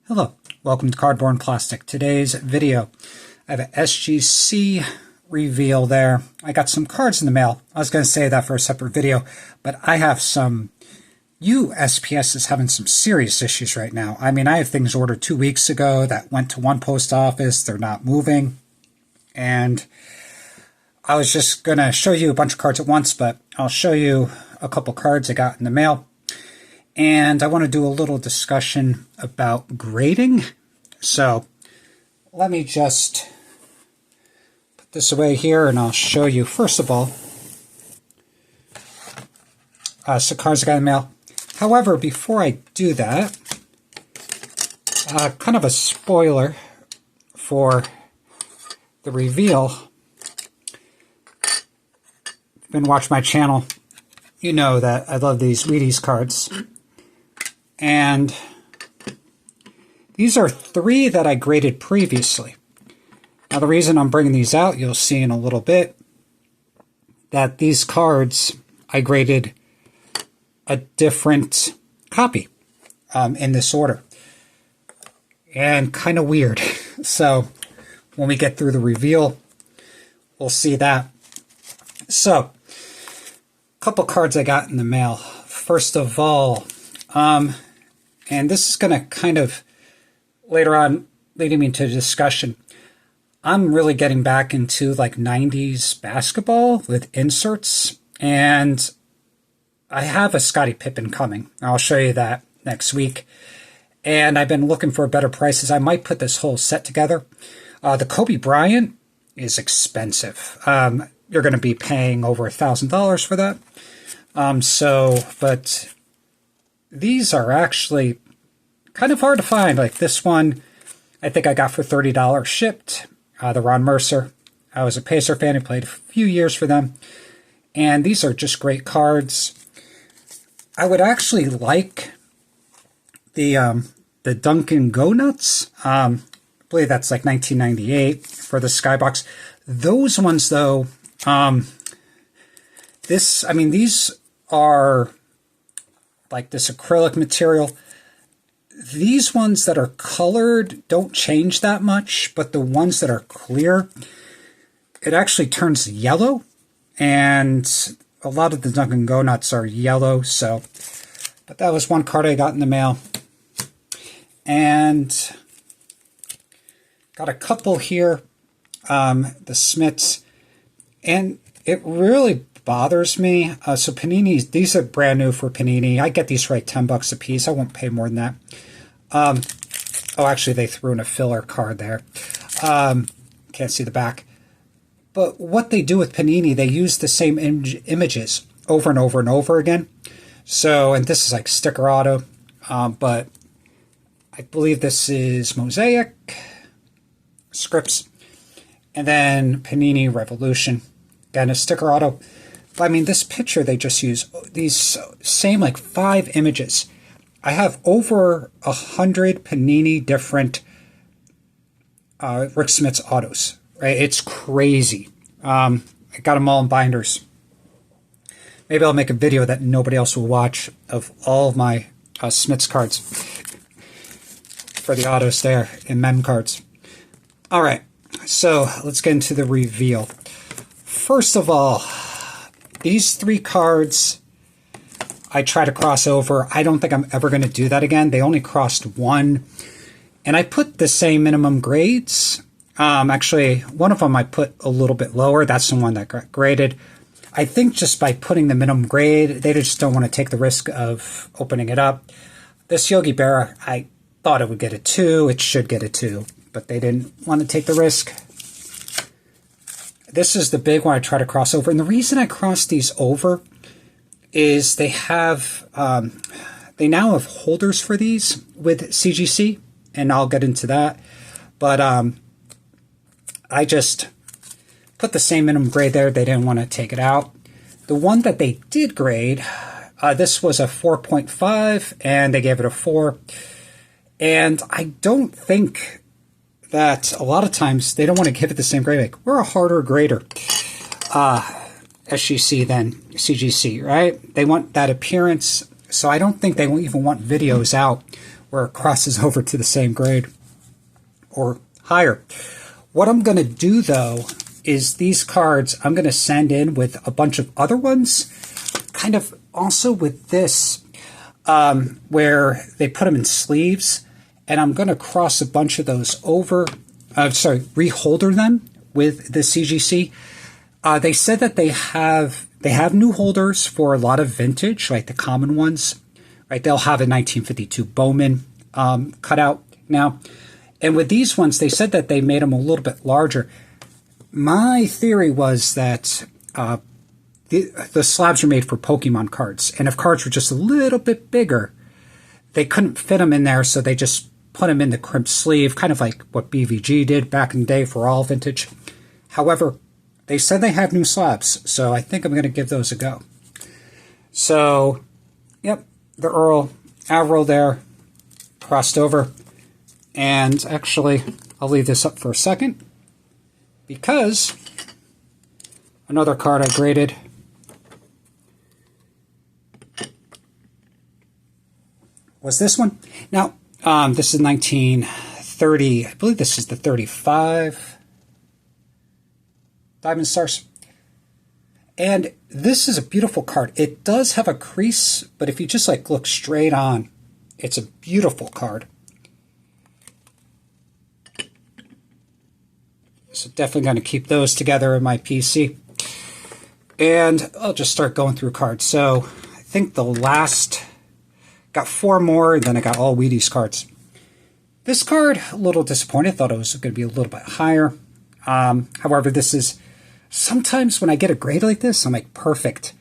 Hello, welcome to Cardboard and Plastic. Today's video, I have an SGC Reveal there. I got some cards in the mail. I was going to say that for a separate video, but I have some USPS is having some serious issues right now. I mean, I have things ordered 2 weeks ago that went to one post office. They're not moving. And I was just going to show you a bunch of cards at once, but I'll show you a couple cards I got in the mail. And I want to do a little discussion about grading. So let me just put this away here and I'll show you, first of all, some cards I got in the mail. However, before I do that, kind of a spoiler for the reveal. If you've been watching my channel, you know that I love these Wheaties cards. And these are 3 that I graded previously. Now the reason I'm bringing these out, you'll see in a little bit, that these cards I graded a different copy in this order. And kind of weird. So when we get through the reveal, we'll see that. So, a couple cards I got in the mail. First of all, and this is going to kind of, later on, leading me to a discussion. I'm really getting back into like 90s basketball with inserts, and I have a Scottie Pippen coming. I'll show you that next week. And I've been looking for better prices. I might put this whole set together. The Kobe Bryant is expensive. You're going to be paying over $1,000 for that. But these are actually kind of hard to find. Like this one, I think I got for $30 shipped. The Ron Mercer. I was a Pacer fan. I played a few years for them. And these are just great cards. I would actually like the Dunkin' Go Nuts. I believe that's like 1998 for the Skybox. Those ones, though, these are like this acrylic material. These ones that are colored don't change that much, but the ones that are clear, it actually turns yellow. And a lot of the Dunkin' Go Nuts are yellow, so. But that was one card I got in the mail. And got a couple here, the Smiths. And it really bothers me. So Panini's, these are brand new for Panini. I get these for like $10 a piece. I won't pay more than that. Oh, actually, they threw in a filler card there. Can't see the back. But what they do with Panini, they use the same images over and over and over again. So, and this is like sticker auto, but I believe this is Mosaic, Scripps, and then Panini Revolution. Again, a sticker auto. But I mean, this picture, they just use these same like 5 images. I have over 100 Panini different Rick Smith's autos. Right? It's crazy. I got them all in binders. Maybe I'll make a video that nobody else will watch of all of my Smith's cards for the autos there in mem cards. All right, so let's get into the reveal. First of all, these 3 cards I try to cross over. I don't think I'm ever going to do that again. They only crossed 1. And I put the same minimum grades. Actually, one of them I put a little bit lower. That's the one that got graded. I think just by putting the minimum grade, they just don't want to take the risk of opening it up. This Yogi Berra, I thought it would get a 2. It should get a 2, but they didn't want to take the risk. This is the big one I try to cross over. And the reason I cross these over is they have, they now have holders for these with CGC, and I'll get into that. But I just put the same minimum grade there. They didn't want to take it out. The one that they did grade, this was a 4.5, and they gave it a 4. And I don't think that a lot of times they don't want to give it the same grade. Like, we're a harder grader, SGC than CGC, right? They want that appearance. So I don't think they even want videos out where it crosses over to the same grade or higher. What I'm going to do, though, is these cards I'm going to send in with a bunch of other ones, kind of also with this, where they put them in sleeves, and I'm going to cross a bunch of those over, reholder them with the CGC. They said that they have new holders for a lot of vintage, like the common ones, right? They'll have a 1952 Bowman cutout now. And with these ones, they said that they made them a little bit larger. My theory was that the slabs are made for Pokemon cards. And if cards were just a little bit bigger, they couldn't fit them in there, so they just put them in the crimped sleeve, kind of like what BVG did back in the day for all vintage. However, they said they have new slabs, so I think I'm going to give those a go. So, yep, the Earl Averill there, crossed over. And actually, I'll leave this up for a second, because another card I graded was this one. Now, this is 1930, I believe this is the 35 Diamond Stars. And this is a beautiful card. It does have a crease, but if you just like look straight on, it's a beautiful card. So definitely going to keep those together in my PC. And I'll just start going through cards. So I think the last, got 4 more, and then I got all Wheaties cards. This card, a little disappointed. Thought it was going to be a little bit higher. However, this is, sometimes when I get a grade like this, I'm like, perfect.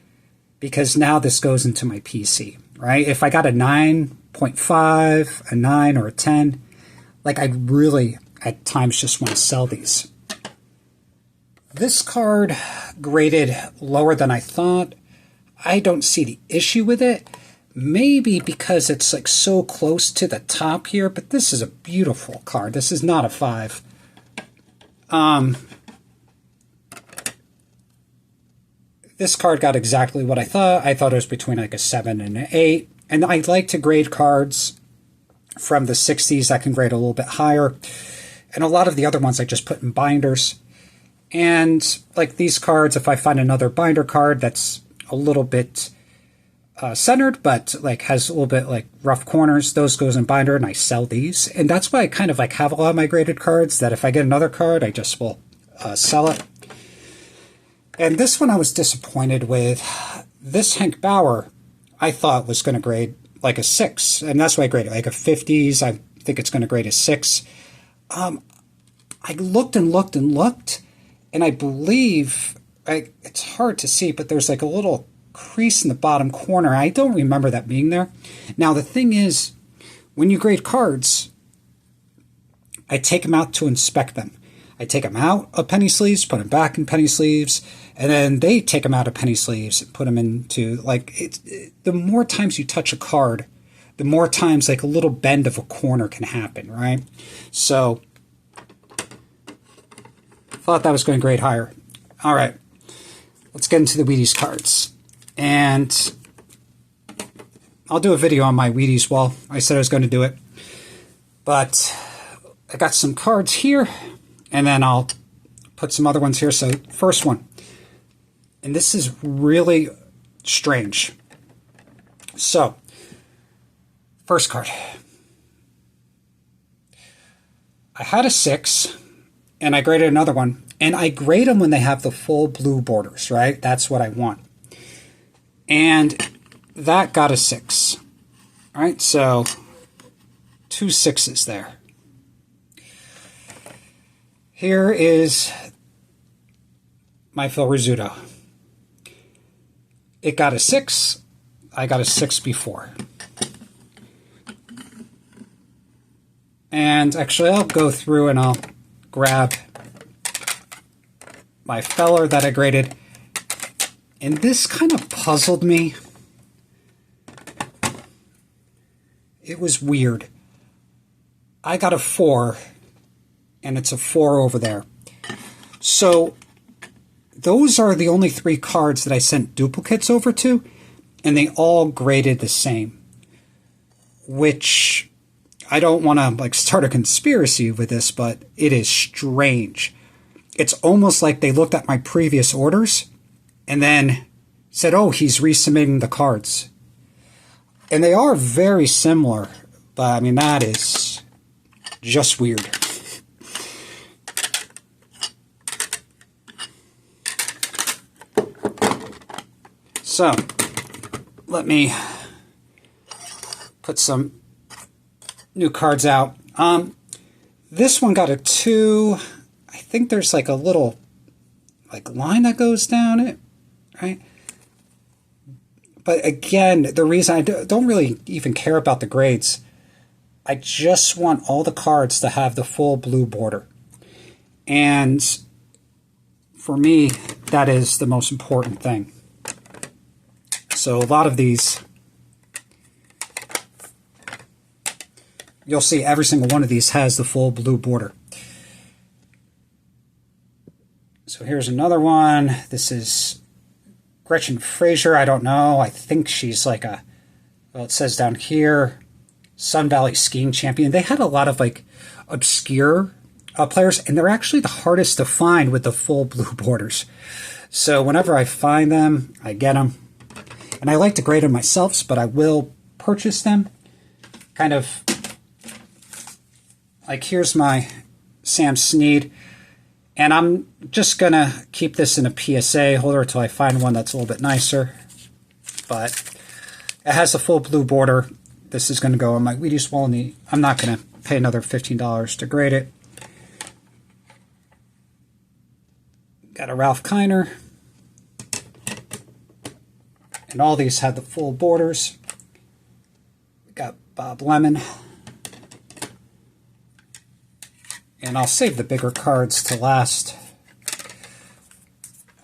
Because now this goes into my PC, right? If I got a 9.5, a 9, or a 10, like I really, at times, just want to sell these. This card graded lower than I thought. I don't see the issue with it. Maybe because it's like so close to the top here, but this is a beautiful card. This is not a 5. This card got exactly what I thought. I thought it was between like a 7 and an 8. And I like to grade cards from the 60s that can grade a little bit higher. And a lot of the other ones I just put in binders. And like these cards, if I find another binder card that's a little bit centered, but like has a little bit like rough corners, those goes in binder, and I sell these. And that's why I kind of like have a lot of my graded cards, that if I get another card, I just will sell it. And this one I was disappointed with. This Hank Bauer, I thought was going to grade like a 6, and that's why I graded like a 50s. I think it's going to grade a 6. I looked and looked and looked, and I believe, it's hard to see, but there's like a little crease in the bottom corner. I don't remember that being there. Now, the thing is, when you grade cards, I take them out to inspect them. I take them out of penny sleeves, put them back in penny sleeves, and then they take them out of penny sleeves and put them into, like, the more times you touch a card, the more times like a little bend of a corner can happen, right? So, thought that was going to grade higher. All right, let's get into the Wheaties cards. And I'll do a video on my Wheaties wall. I said I was going to do it. But I got some cards here, and then I'll put some other ones here. So first one, and this is really strange. So, first card. I had a 6, and I graded another one. And I grade them when they have the full blue borders, right? That's what I want. And that got a 6. All right, so 2 6s there. Here is my Phil Rizzuto. It got a 6. I got a 6 before. And actually, I'll go through and I'll grab my Feller that I graded. And this kind of puzzled me. It was weird. I got a 4, and it's a 4 over there. So those are the only 3 cards that I sent duplicates over to, and they all graded the same, which I don't want to like start a conspiracy with this, but it is strange. It's almost like they looked at my previous orders and then said, oh, he's resubmitting the cards. And they are very similar, but I mean, that is just weird. So, let me put some new cards out. This one got a 2. I think there's like a little like line that goes down it, right? But again, the reason I don't really even care about the grades, I just want all the cards to have the full blue border. And for me, that is the most important thing. So a lot of these, you'll see every single one of these has the full blue border. So here's another one. This is Gretchen Fraser. I don't know. I think she's like a, well, it says down here, Sun Valley skiing champion. They had a lot of like obscure players, and they're actually the hardest to find with the full blue borders. So whenever I find them, I get them. And I like to grade them myself, but I will purchase them. Kind of like, here's my Sam Snead. And I'm just going to keep this in a PSA holder until I find one that's a little bit nicer. But it has the full blue border. This is going to go on my Wheaties wall. I'm not going to pay another $15 to grade it. Got a Ralph Kiner. And all these had the full borders. We got Bob Lemon. And I'll save the bigger cards to last.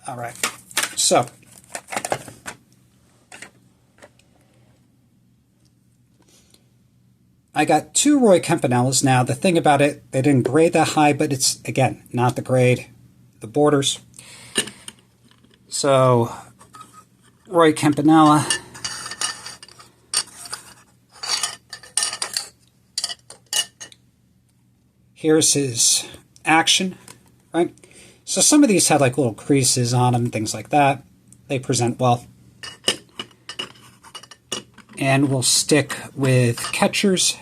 All right. So, I got 2 Roy Campanellas now. The thing about it, they didn't grade that high, but it's, again, not the grade, the borders. So, Roy Campanella. Here's his action, right? So some of these had like little creases on them, things like that. They present well. And we'll stick with catchers.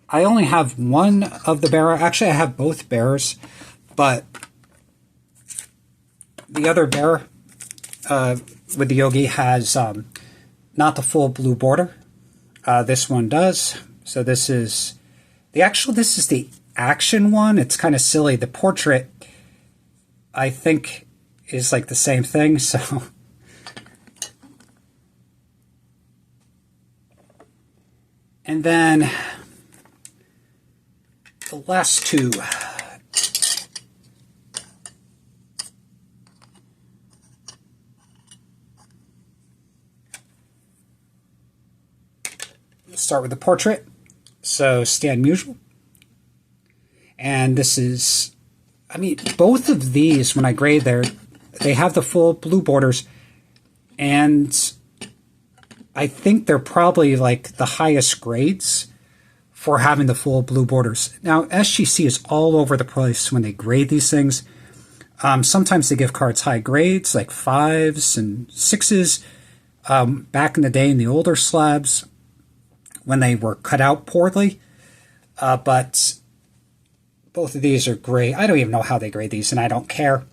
I only have one of the bearer. Actually, I have both bearers, but the other bearer with the Yogi has not the full blue border. This one does. So this is the action one. It's kind of silly. The portrait, I think, is like the same thing. So and then the last 2. Start with the portrait. So Stan Musial. And this is, I mean, both of these, when I grade they have the full blue borders. And I think they're probably like the highest grades for having the full blue borders. Now, SGC is all over the place when they grade these things. Sometimes they give cards high grades, like 5s and 6s. Back in the day in the older slabs, when they were cut out poorly. But both of these are great. I don't even know how they grade these, and I don't care.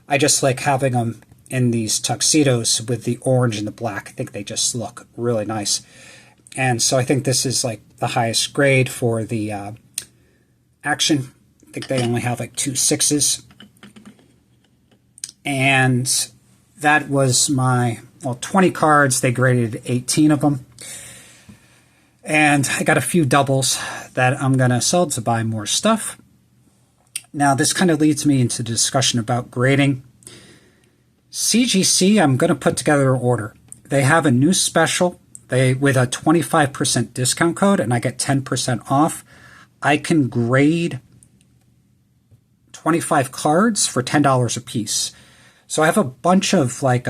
I just like having them in these tuxedos with the orange and the black. I think they just look really nice. And so I think this is like the highest grade for the action. I think they only have like 2 6s. And that was my, 20 cards. They graded 18 of them. And I got a few doubles that I'm going to sell to buy more stuff. Now, this kind of leads me into discussion about grading. CGC, I'm going to put together an order. They have a new special with a 25% discount code, and I get 10% off. I can grade 25 cards for $10 a piece. So I have a bunch of like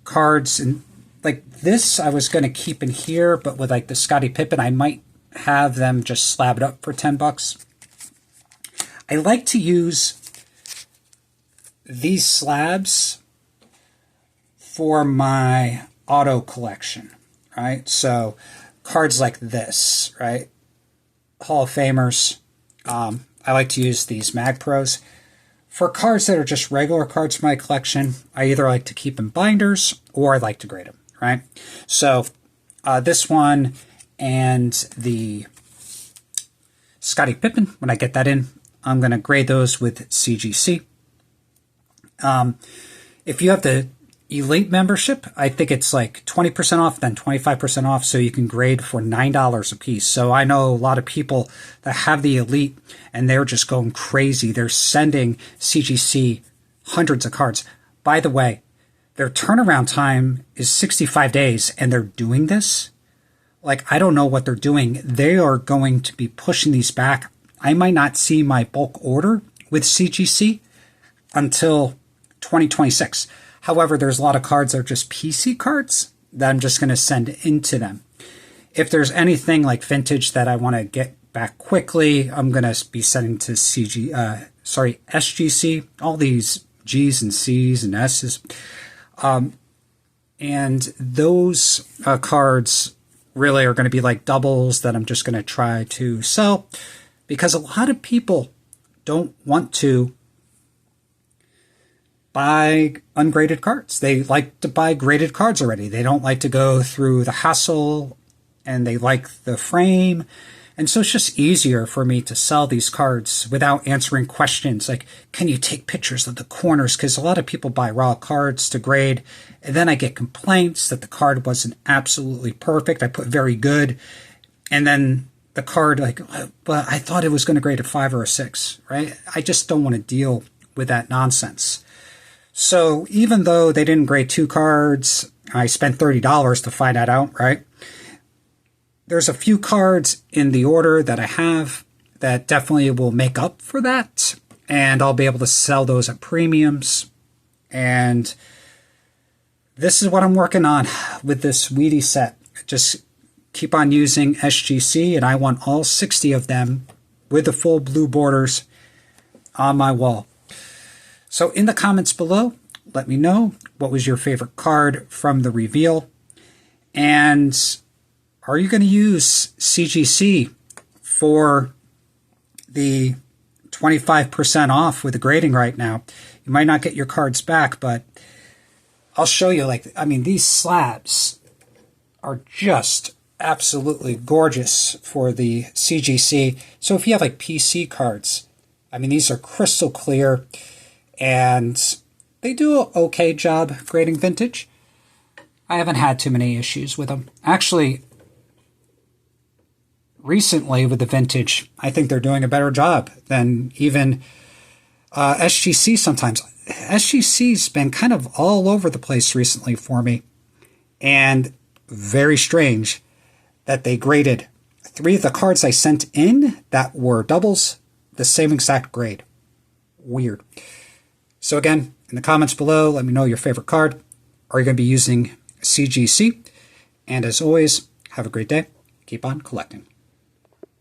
cards, and like this I was going to keep in here, but with like the Scottie Pippen, I might have them just slab it up for 10 bucks. I like to use these slabs for my auto collection, right? So cards like this, right? Hall of Famers. I like to use these Mag Pros. For cards that are just regular cards for my collection, I either like to keep in binders or I like to grade them, right? So this one and the Scottie Pippen, when I get that in, I'm going to grade those with CGC. If you have the Elite membership, I think it's like 20% off, then 25% off, so you can grade for $9 a piece. So I know a lot of people that have the Elite, and they're just going crazy. They're sending CGC hundreds of cards. By the way, their turnaround time is 65 days, and they're doing this. Like, I don't know what they're doing. They are going to be pushing these back. I might not see my bulk order with CGC until 2026. However, there's a lot of cards that are just PC cards that I'm just going to send into them. If there's anything like vintage that I want to get back quickly, I'm going to be sending to SGC, all these G's and C's and S's. And those cards really are going to be like doubles that I'm just going to try to sell, because a lot of people don't want to buy ungraded cards. They like to buy graded cards already. They don't like to go through the hassle, and they like the frame. And so it's just easier for me to sell these cards without answering questions like, can you take pictures of the corners? Because a lot of people buy raw cards to grade, and then I get complaints that the card wasn't absolutely perfect. I put very good, and then the card, like, but I thought it was going to grade a 5 or a 6, right? I just don't want to deal with that nonsense. So even though they didn't grade 2 cards, I spent $30 to find that out, right? There's a few cards in the order that I have that definitely will make up for that, and I'll be able to sell those at premiums. And this is what I'm working on with this Weedy set. Just keep on using SGC, and I want all 60 of them with the full blue borders on my wall. So in the comments below, let me know what was your favorite card from the reveal. And are you going to use CGC for the 25% off with the grading right now? You might not get your cards back, but I'll show you. Like, I mean, these slabs are just absolutely gorgeous for the CGC. So if you have like PC cards, I mean, these are crystal clear, and they do an okay job grading vintage. I haven't had too many issues with them. Actually, recently with the vintage, I think they're doing a better job than even SGC sometimes. SGC's been kind of all over the place recently for me, and very strange that they graded 3 of the cards I sent in that were doubles the same exact grade. Weird. So again, in the comments below, let me know your favorite card. Are you going to be using CGC? And as always, have a great day. Keep on collecting.